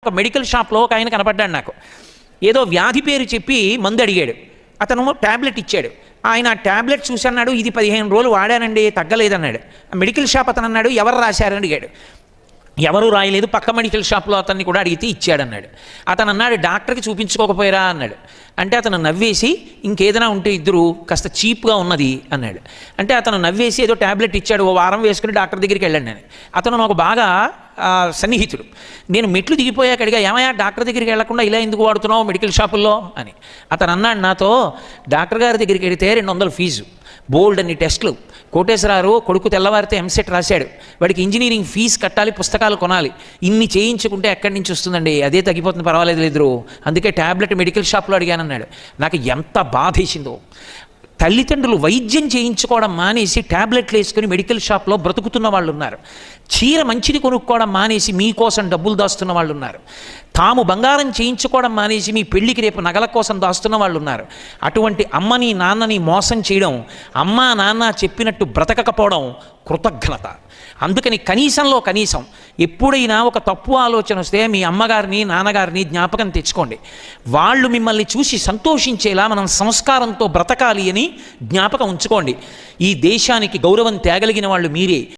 ఒక మెడికల్ షాప్లో ఒక ఆయన కనపడ్డాడు నాకు. ఏదో వ్యాధి పేరు చెప్పి మందు అడిగాడు. అతను ట్యాబ్లెట్ ఇచ్చాడు. ఆయన ఆ ట్యాబ్లెట్ చూసి అన్నాడు, ఇది 15 రోజులు వాడానండి, తగ్గలేదన్నాడు. మెడికల్ షాప్ అతను అన్నాడు, ఎవరు రాశారని అడిగాడు. ఎవరు రాయలేదు, పక్క మెడికల్ షాప్లో అతన్ని కూడా అడిగితే ఇచ్చాడన్నాడు. అతను అన్నాడు, డాక్టర్కి చూపించుకోకపోయారా అన్నాడు. అంటే అతను నవ్వేసి, ఇంకేదైనా ఉంటే ఇద్దరు కాస్త చీప్గా ఉన్నది అన్నాడు. అంటే అతను నవ్వేసి ఏదో ట్యాబ్లెట్ ఇచ్చాడు, ఓ వారం వేసుకుని డాక్టర్ దగ్గరికి వెళ్ళాను నేను. అతను నాకు బాగా సన్నిహితుడు. నేను మెట్లు దిగిపోయాక అడిగా, ఏమయ్యా డాక్టర్ దగ్గరికి వెళ్లకుండా ఇలా ఎందుకు వాడుతున్నావు మెడికల్ షాపుల్లో అని. అతను అన్నాడు నాతో, డాక్టర్ గారి దగ్గరికి వెళితే 200 ఫీజు, బోల్డ్ అన్ని టెస్టులు, కోటేశ్వరారు కొడుకు తెల్లవారితే ఎంసెట్ రాశాడు, వాడికి ఇంజనీరింగ్ ఫీజు కట్టాలి, పుస్తకాలు కొనాలి, ఇన్ని చేయించుకుంటే ఎక్కడి నుంచి వస్తుందండి, అదే తగ్గిపోతుంది, పర్వాలేదు లేదు, అందుకే ట్యాబ్లెట్ మెడికల్ షాప్లో అడిగానన్నాడు. నాకు ఎంత బాధేసిందో. తల్లిదండ్రులు వైద్యం చేయించుకోవడం మానేసి ట్యాబ్లెట్లు వేసుకుని మెడికల్ షాప్లో బ్రతుకుతున్న వాళ్ళు ఉన్నారు. చీర మంచిది కొనుక్కోవడం మానేసి మీకోసం డబ్బులు దాస్తున్న వాళ్ళు ఉన్నారు. తాము బంగారం చేయించుకోవడం మానేసి మీ పెళ్లికి రేపు నగల కోసం దాస్తున్న వాళ్ళు ఉన్నారు. అటువంటి అమ్మని నాన్నని మోసం చేయడం, అమ్మా నాన్న చెప్పినట్టు బ్రతకకపోవడం కృతజ్ఞత. అందుకని కనీసంలో కనీసం ఎప్పుడైనా ఒక తప్పు ఆలోచన వస్తే మీ అమ్మగారిని నాన్నగారిని జ్ఞాపకం తెచ్చుకోండి. వాళ్ళు మిమ్మల్ని చూసి సంతోషించేలా మనం సంస్కారంతో బ్రతకాలి అని జ్ఞాపకం ఉంచుకోండి. ఈ దేశానికి గౌరవం తేగలిగిన వాళ్ళు మీరే.